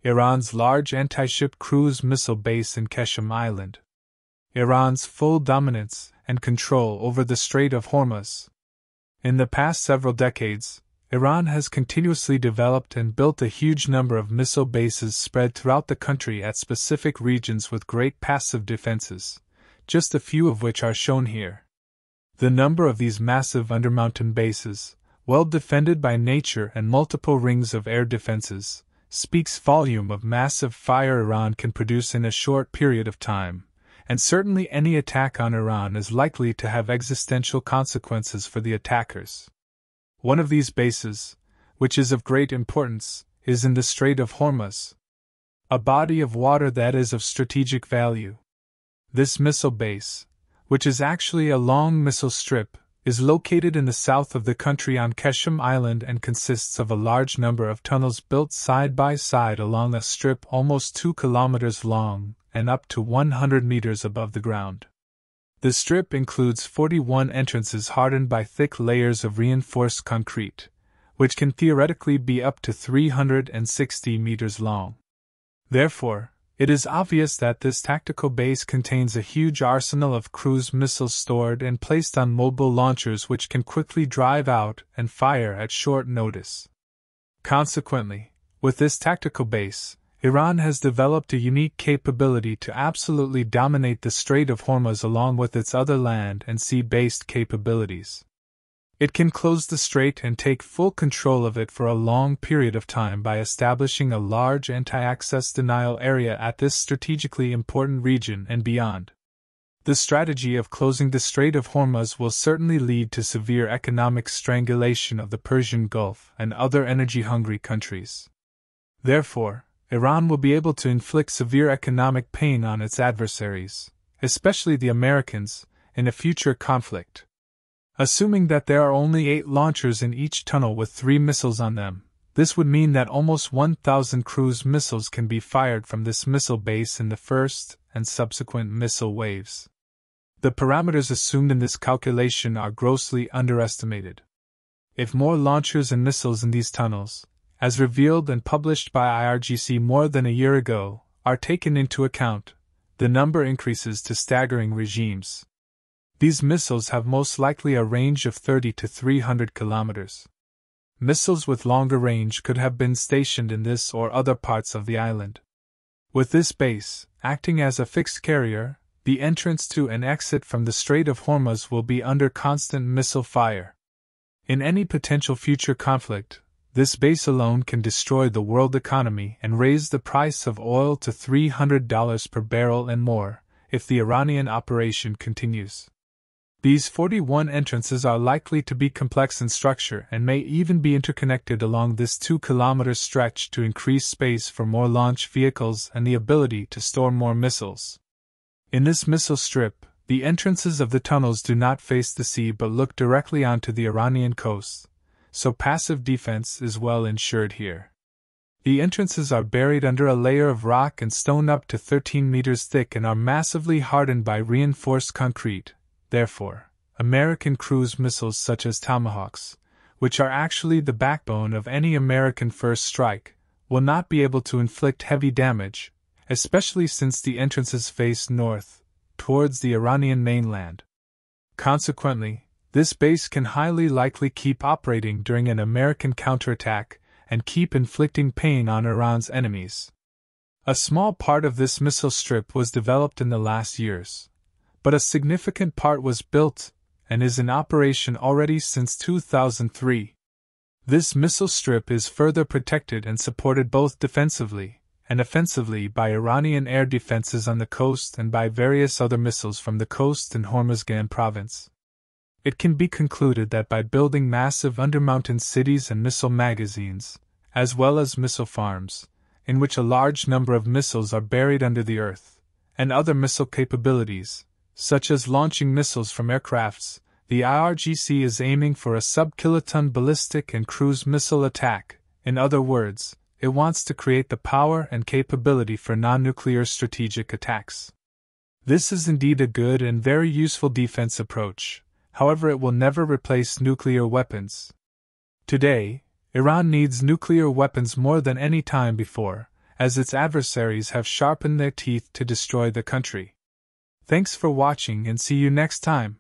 Iran's large anti-ship cruise missile base in Qeshm Island. Iran's full dominance and control over the Strait of Hormuz. In the past several decades, Iran has continuously developed and built a huge number of missile bases spread throughout the country at specific regions with great passive defenses, just a few of which are shown here. The number of these massive undermountain bases, well defended by nature and multiple rings of air defenses, speaks volume of massive fire Iran can produce in a short period of time, and certainly any attack on Iran is likely to have existential consequences for the attackers. One of these bases, which is of great importance, is in the Strait of Hormuz, a body of water that is of strategic value. This missile base, which is actually a long missile strip, is located in the south of the country on Qeshm Island and consists of a large number of tunnels built side by side along a strip almost 2 kilometers long and up to 100 meters above the ground. The strip includes 41 entrances hardened by thick layers of reinforced concrete, which can theoretically be up to 360 meters long. Therefore, it is obvious that this tactical base contains a huge arsenal of cruise missiles stored and placed on mobile launchers which can quickly drive out and fire at short notice. Consequently, with this tactical base, Iran has developed a unique capability to absolutely dominate the Strait of Hormuz along with its other land and sea-based capabilities. It can close the strait and take full control of it for a long period of time by establishing a large anti-access denial area at this strategically important region and beyond. The strategy of closing the Strait of Hormuz will certainly lead to severe economic strangulation of the Persian Gulf and other energy-hungry countries. Therefore, Iran will be able to inflict severe economic pain on its adversaries, especially the Americans, in a future conflict. Assuming that there are only 8 launchers in each tunnel with 3 missiles on them, this would mean that almost 1,000 cruise missiles can be fired from this missile base in the first and subsequent missile waves. The parameters assumed in this calculation are grossly underestimated. If more launchers and missiles in these tunnels, as revealed and published by IRGC more than a year ago, are taken into account, the number increases to staggering regimes. These missiles have most likely a range of 30 to 300 kilometers. Missiles with longer range could have been stationed in this or other parts of the island. With this base, acting as a fixed carrier, the entrance to and exit from the Strait of Hormuz will be under constant missile fire. In any potential future conflict, this base alone can destroy the world economy and raise the price of oil to $300 per barrel and more, if the Iranian operation continues. These 41 entrances are likely to be complex in structure and may even be interconnected along this 2-kilometer stretch to increase space for more launch vehicles and the ability to store more missiles. In this missile strip, the entrances of the tunnels do not face the sea but look directly onto the Iranian coast, so passive defense is well ensured here. The entrances are buried under a layer of rock and stone up to 13 meters thick and are massively hardened by reinforced concrete. Therefore, American cruise missiles such as Tomahawks, which are actually the backbone of any American first strike, will not be able to inflict heavy damage, especially since the entrances face north, towards the Iranian mainland. Consequently, this base can highly likely keep operating during an American counterattack and keep inflicting pain on Iran's enemies. A small part of this missile strip was developed in the last years, but a significant part was built and is in operation already since 2003. This missile strip is further protected and supported both defensively and offensively by Iranian air defenses on the coast and by various other missiles from the coast and Hormuzgan province. It can be concluded that by building massive undermountain cities and missile magazines, as well as missile farms, in which a large number of missiles are buried under the earth, and other missile capabilities, such as launching missiles from aircrafts, the IRGC is aiming for a sub-kiloton ballistic and cruise missile attack. In other words, it wants to create the power and capability for non-nuclear strategic attacks. This is indeed a good and very useful defense approach. However, it will never replace nuclear weapons. Today, Iran needs nuclear weapons more than any time before, as its adversaries have sharpened their teeth to destroy the country. Thanks for watching and see you next time.